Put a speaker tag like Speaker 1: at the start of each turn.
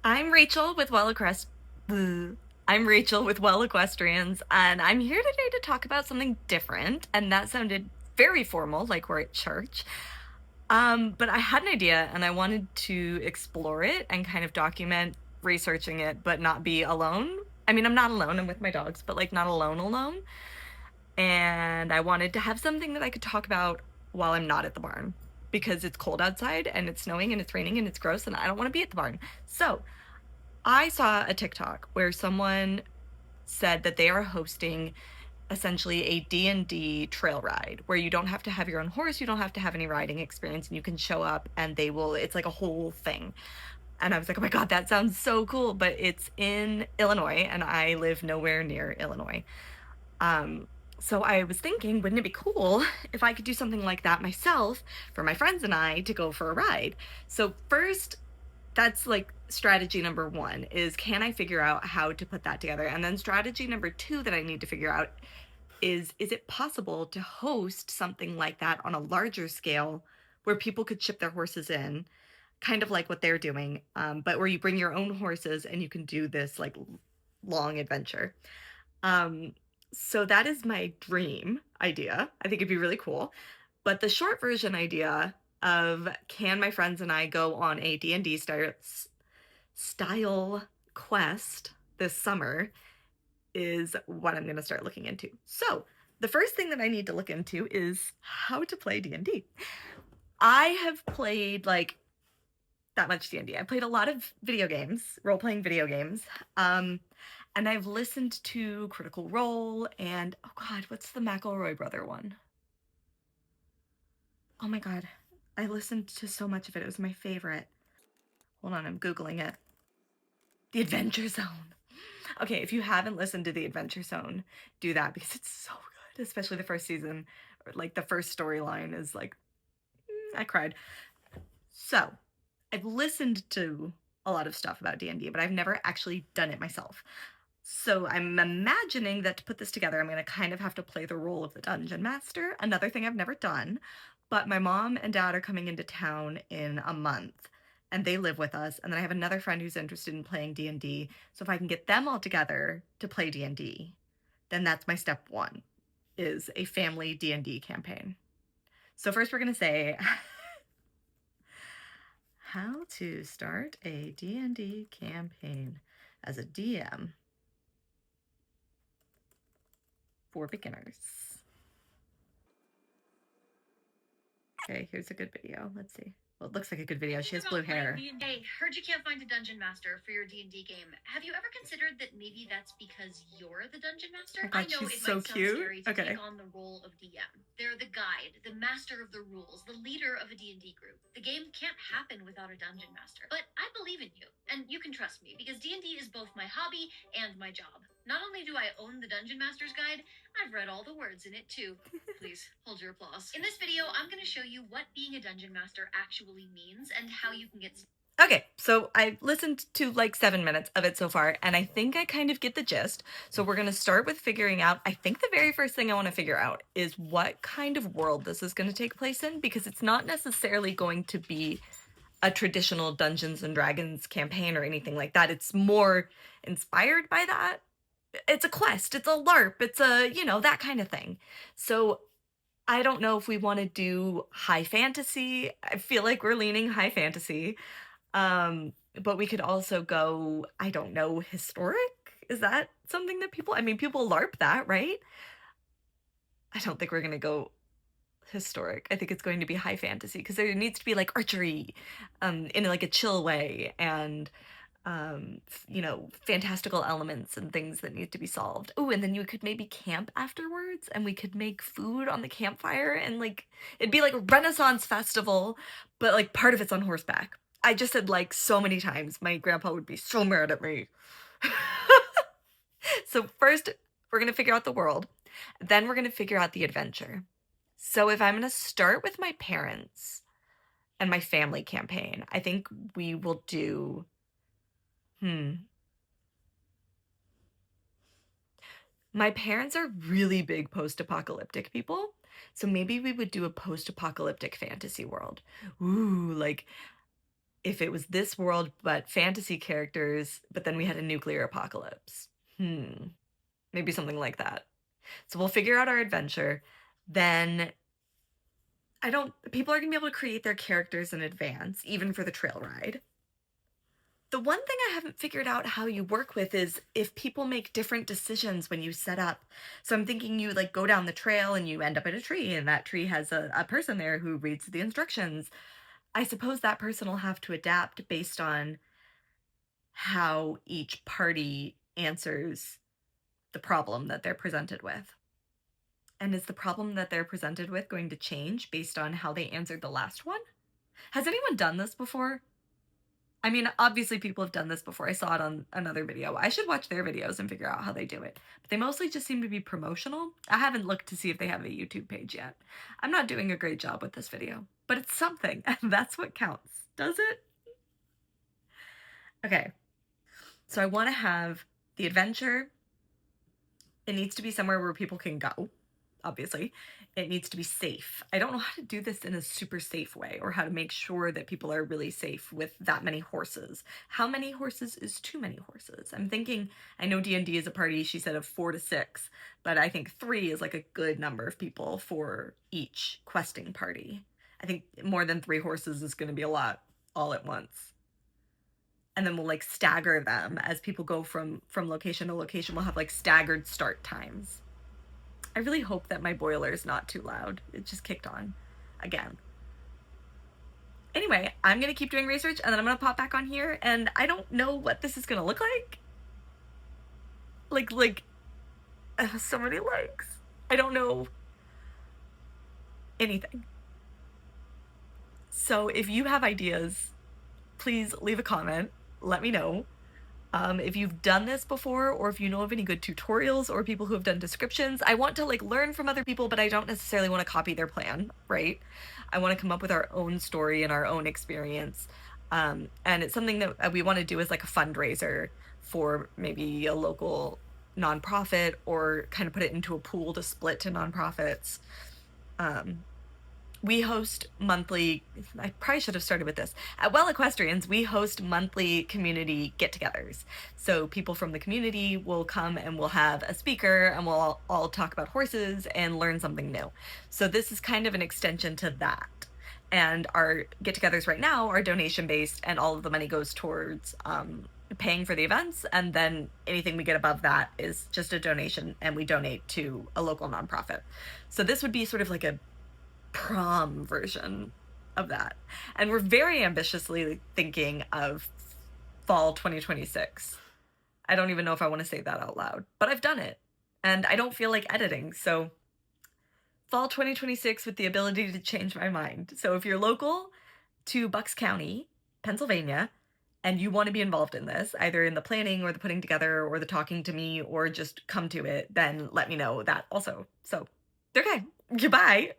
Speaker 1: I'm Rachel with I'm Rachel with Well Equestrians, and I'm here today to talk about something different. And that sounded very formal, like we're at church. But I had an idea, and I wanted to explore it and kind of document researching it, but not be alone. I mean, I'm not alone. I'm with my dogs, but like not alone. And I wanted to have something that I could talk about while I'm not at the barn because it's cold outside and it's snowing and it's raining and it's gross and I don't want to be at the barn. So I saw a TikTok where someone said that they are hosting essentially a D&D trail ride where you don't have to have your own horse, you don't have to have any riding experience, and you can show up and it's like a whole thing. And I was like, oh my God, that sounds so cool. But it's in Illinois and I live nowhere near Illinois. Um, so I was thinking, wouldn't it be cool if I could do something like that myself for my friends and I to go for a ride? So first, that's like strategy number one is, can I figure out how to put that together? And then strategy number two that I need to figure out is it possible to host something like that on a larger scale where people could ship their horses in, kind of like what they're doing, but where you bring your own horses and you can do this like long adventure. Um, so that is my dream idea. I think it'd be really cool. But the short version idea of, can my friends and I go on a D&D style quest this summer is what I'm going to start looking into. So, the first thing that I need to look into is how to play D&D. I have played like that much D&D. I played a lot of video games, role-playing video games. And I've listened to Critical Role and oh God, what's the McElroy brother one? Oh my God, I listened to so much of it. It was my favorite. Hold on, I'm Googling it. The Adventure Zone. Okay, if you haven't listened to The Adventure Zone, do that because it's so good, especially the first season. Or like the first storyline is like, I cried. So, I've listened to a lot of stuff about D&D, but I've never actually done it myself. So I'm imagining that to put this together, I'm going to kind of have to play the role of the dungeon master, another thing I've never done. But my mom and dad are coming into town in a month and they live with us. And then I have another friend who's interested in playing D&D. So if I can get them all together to play D&D, then that's my step one, is a family D&D campaign. So first we're going to say how to start a D&D campaign as a DM for beginners. Okay, here's a good video. Let's see. Well, it looks like a good video. She has blue hair.
Speaker 2: Hey, heard you can't find a dungeon master for your D&D game. Have you ever considered that maybe that's because you're the dungeon master?
Speaker 1: Oh my God,
Speaker 2: I know
Speaker 1: she's
Speaker 2: it
Speaker 1: so
Speaker 2: might sound
Speaker 1: cute.
Speaker 2: scary to
Speaker 1: Okay.
Speaker 2: take on the role of DM. They're the guide, the master of the rules, the leader of a D&D group. The game can't happen without a dungeon master. But I believe in you, and you can trust me, because D&D is both my hobby and my job. Not only do I own the Dungeon Master's Guide, I've read all the words in it too. Please, hold your applause. In this video, I'm going to show you what being a Dungeon Master actually means and how you can get
Speaker 1: Okay, so I listened to like 7 minutes of it so far, and I think I kind of get the gist. So we're going to start with figuring out, I think the very first thing I want to figure out is what kind of world this is going to take place in, because it's not necessarily going to be a traditional Dungeons and Dragons campaign or anything like that. It's more inspired by that. It's a quest, it's a LARP, it's a, that kind of thing. So I don't know if we want to do high fantasy. I feel like we're leaning high fantasy. But we could also go, I don't know, historic? Is that something that people LARP that, right? I don't think we're going to go historic. I think it's going to be high fantasy because there needs to be like archery, in like a chill way, and fantastical elements and things that need to be solved. Oh, and then you could maybe camp afterwards and we could make food on the campfire and like it'd be like a Renaissance festival, but like part of it's on horseback. I just said like so many times. My grandpa would be so mad at me. So first we're going to figure out the world, then we're going to figure out the adventure. So if I'm going to start with my parents and my family campaign, I think we will do my parents are really big post-apocalyptic people, so maybe we would do a post-apocalyptic fantasy world. Ooh, like if it was this world but fantasy characters, but then we had a nuclear apocalypse. Maybe something like that. So we'll figure out our adventure. Then I don't people are gonna be able to create their characters in advance, even for the trail ride. The one thing I haven't figured out how you work with is if people make different decisions when you set up. So I'm thinking you like go down the trail and you end up at a tree, and that tree has a person there who reads the instructions. I suppose that person will have to adapt based on how each party answers the problem that they're presented with. And is the problem that they're presented with going to change based on how they answered the last one? Has anyone done this before? I mean, obviously people have done this before. I saw it on another video. I should watch their videos and figure out how they do it. But they mostly just seem to be promotional. I haven't looked to see if they have a YouTube page yet. I'm not doing a great job with this video, but it's something, and that's what counts, does it? Okay, so I want to have the adventure. It needs to be somewhere where people can go, obviously. It needs to be safe. I don't know how to do this in a super safe way, or how to make sure that people are really safe with that many horses. How many horses is too many horses? I'm thinking, I know D&D is a party, she said, of 4 to 6, but I think 3 is like a good number of people for each questing party. I think more than 3 horses is going to be a lot all at once. And then we'll like stagger them as people go from location to location. We'll have like staggered start times. I really hope that my boiler is not too loud. It just kicked on again. Anyway, I'm gonna keep doing research, and then I'm gonna pop back on here, and I don't know what this is gonna look like. I have so many likes. I don't know anything. So if you have ideas, please leave a comment. Let me know. If you've done this before, or if you know of any good tutorials or people who have done descriptions. I want to like learn from other people, but I don't necessarily want to copy their plan, right? I want to come up with our own story and our own experience. And it's something that we want to do as like a fundraiser for maybe a local nonprofit, or kind of put it into a pool to split to nonprofits. We host monthly, I probably should have started with this. At Well Equestrians, we host monthly community get togethers. So people from the community will come, and we'll have a speaker, and we'll all talk about horses and learn something new. So this is kind of an extension to that. And our get togethers right now are donation based, and all of the money goes towards paying for the events. And then anything we get above that is just a donation, and we donate to a local nonprofit. So this would be sort of like a prom version of that. And we're very ambitiously thinking of fall 2026. I don't even know if I want to say that out loud, but I've done it, and I don't feel like editing. So fall 2026 with the ability to change my mind. So if you're local to Bucks County, Pennsylvania, and you want to be involved in this, either in the planning or the putting together or the talking to me, or just come to it, then let me know that also. So, okay, goodbye.